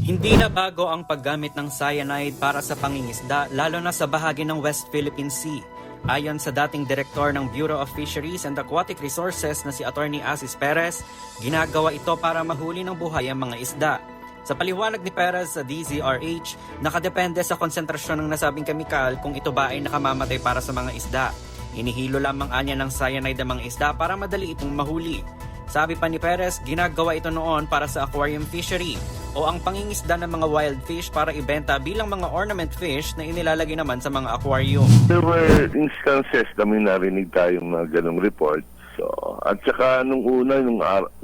Hindi na bago ang paggamit ng cyanide para sa pangingisda lalo na sa bahagi ng West Philippine Sea. Ayon sa dating direktor ng Bureau of Fisheries and Aquatic Resources na si Attorney Asis Perez, ginagawa ito para mahuli ng buhay ang mga isda. Sa paliwanag ni Perez sa DZRH, nakadepende sa konsentrasyon ng nasabing kemikal kung ito ba ay nakamamatay para sa mga isda. Hinihilo lamang anya ng cyanide ang mga isda para madali itong mahuli. Sabi pa ni Perez, ginagawa ito noon para sa aquarium fishery o ang pangingisda ng mga wild fish para ibenta bilang mga ornament fish na inilalagay naman sa mga aquarium. There were instances na may narinig tayong mga ganong reports. So, at saka nung una,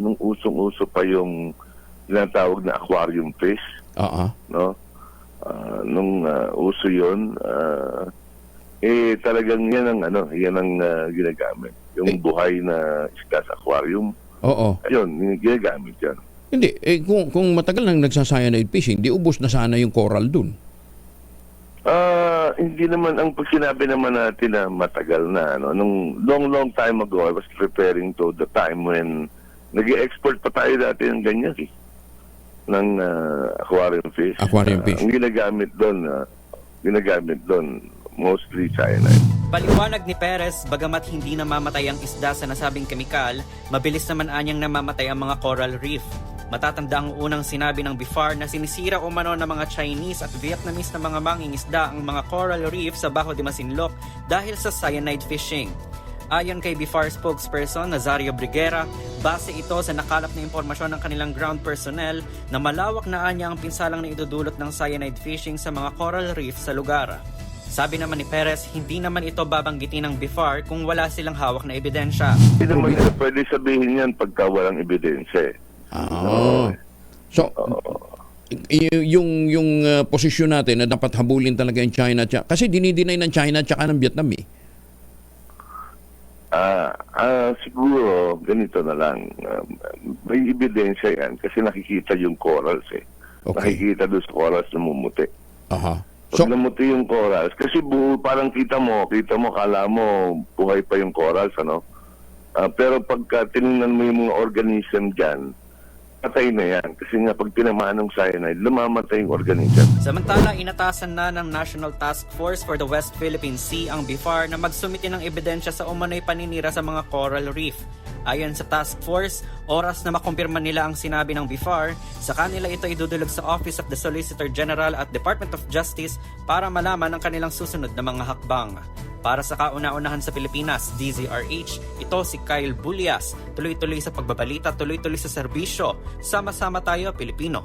nung usong-uso pa yung tinatawag na aquarium fish, no? Nung uso yun, talagang yan ang ginagamit. Yung buhay na isda sa aquarium. Oo. Ayun, ginagamit yan. Hindi, kung matagal nang nagsascyanide fishing, di ubos na sana yung coral dun. Hindi naman, ang sinabi naman natin na matagal na, nung long time ago, I was preparing to the time when nag-export pa tayo dati ng ganyan, ng aquarium fish. Aquarium fish. Ang ginagamit doon, mostly cyanide. Paliwanag ni Perez, bagamat hindi namamatay ang isda sa nasabing kemikal, mabilis naman anyang namamatay ang mga coral reef. Matatanda ang unang sinabi ng BIFAR na sinisira umano ng mga Chinese at Vietnamese na mga mangingisda ang mga coral reef sa Bajo de Masinloc dahil sa cyanide fishing. Ayon kay BIFAR spokesperson Nazario Briguera, base ito sa nakalap na impormasyon ng kanilang ground personnel na malawak na anya ang pinsalang na idudulot ng cyanide fishing sa mga coral reef sa lugar. Sabi naman ni Perez, hindi naman ito babanggitin ng BIFAR kung wala silang hawak na ebidensya. Hindi naman nila pwede sabihin yan pagka walang ebidensya. So, yung posisyon natin na dapat habulin talaga yung China, kasi dinideny ng China at ng Vietnam eh. Siguro, ganito na lang. May ebidensya yan kasi nakikita yung corals eh. Okay. Nakikita doon sa corals na mumuti. So, Pag namuti yung corals, kasi parang kita mo, kala mo buhay pa yung corals, pero pagka tinignan mo yung mga organism dyan, patay na yan. Kasi nga pag tinamaan ng cyanide, lumamatay yung organism. Samantala, inatasan na ng National Task Force for the West Philippine Sea ang BIFAR na magsumite ng ebidensya sa umano'y paninira sa mga coral reef. Ayon sa task force, oras na makumpirma nila ang sinabi ng BIFAR, sa kanila ito idudulog sa Office of the Solicitor General at Department of Justice para malaman ang kanilang susunod na mga hakbang. Para sa kauna-unahan sa Pilipinas, DZRH, ito si Kyle Bulias. Tuloy-tuloy sa pagbabalita, tuloy-tuloy sa serbisyo. Sama-sama tayo, Pilipino.